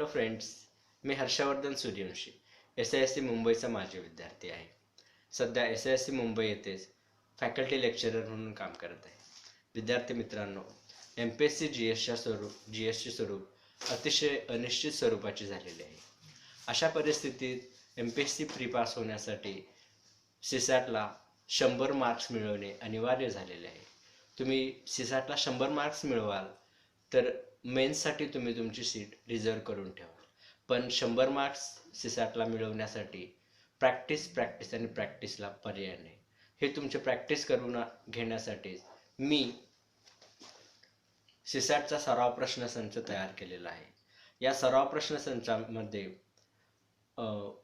Hello friends, मी Harshvardhan Suryavanshi SISC मुंबईचा माजी विद्यार्थी आहे. सध्या SISC मुंबई येथेच फॅकल्टी लेक्चरर म्हणून काम करत आहे. विद्यार्थी मित्रांनो, MPSC GSचे स्वरूप अतिशय अनिश्चित स्वरूपाचे झालेले आहे. अशा परिस्थितीत MPSC प्री पास होण्यासाठी CSATला 100 मार्क्स मिळवणे अनिवार्य झालेले आहे. तुम्ही CSATला 100 मार्क्स मिळवाल तर मेन्ससाठी तुम्ही तुमची सीट रिझर्व करून ठेवाल. पण 100 मार्क्स CSATला मिळवण्यासाठी प्रॅक्टिस आणि प्रॅक्टिसला पर्याय नाही. हे तुमचे प्रॅक्टिस करून घेण्यासाठी मी CSATचा सराव प्रश्नसंच तयार केलेला आहे. या सराव प्रश्नसंचामध्ये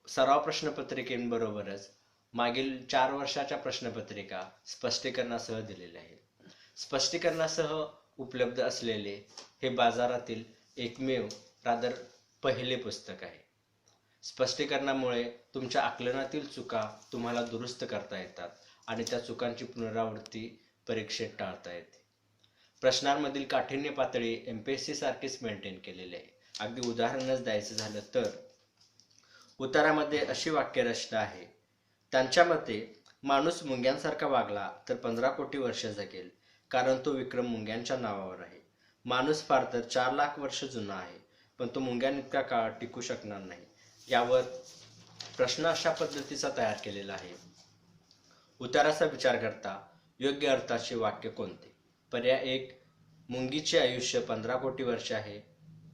सराव प्रश्नपत्रिकेबरोबरच मागील 4 वर्षाच्या प्रश्नपत्रिका स्पष्टीकरणासह दिलेल्या आहेत. स्पष्टीकरणासह उपलब्ध असलेले हे बाजारातील एकमेव पहिले पुस्तक आहे. स्पष्टीकरणामुळे तुमच्या आकलनातील चुका तुम्हाला दुरुस्त करता येतात आणि त्या चुकांची पुनरावृत्ती परीक्षेत टाळता येते. प्रश्नांमधील काठिण्य पातळी MPSC सारखीच मेंटेन केलेली आहे. अगदी उदाहरणच द्यायचं झालं तर उत्तरामध्ये अशी वाक्यरचना आहे. त्यांच्या मते माणूस मुंग्यांसारखा वागला तर 15 कोटी वर्ष जगेल, कारण तो विक्रम मुंग्यांच्या नावावर आहे. माणूस फार तर 4 लाख वर्ष जुना आहे, पण तो मुंग्यांइतका काळ टिकू शकणार नाही. यावर प्रश्न अशा पद्धतीचा तयार केलेला आहे. उत्तराचा विचार करता योग्य अर्थाचे वाक्य कोणते? पर्याय 1, मुंगीचे आयुष्य 15 कोटी वर्ष आहे.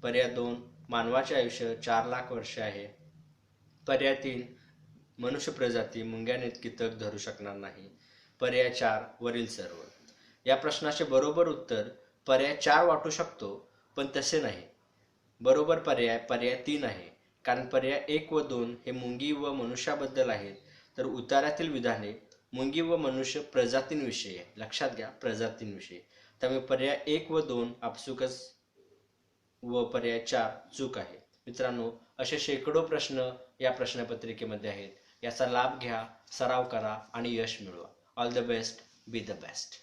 पर्याय 2, मानवाचे आयुष्य 4 लाख वर्ष आहे. पर्याय 3, मनुष्य प्रजाती मुंग्यांइतकी तग धरू शकणार नाही. पर्याय 4, वरील सर्व. या प्रश्नाचे बरोबर उत्तर पर्याय 4 वाटू शकतो, पण तसे नाही. बरोबर पर्याय 3 आहे, कारण पर्याय 1 व 2 हे मुंगी व मनुष्याबद्दल आहेत, तर उत्तरातील विधाने मुंगी व मनुष्य प्रजातींविषयी आहे. लक्षात घ्या, प्रजातींविषयी. त्यामुळे पर्याय 1 व 2 आपसुकच व पर्याय 4 चूक आहे. मित्रांनो, असे शेकडो प्रश्न या प्रश्नपत्रिकेमध्ये आहेत. याचा लाभ घ्या, सराव करा आणि यश मिळवा. All the best, be the best.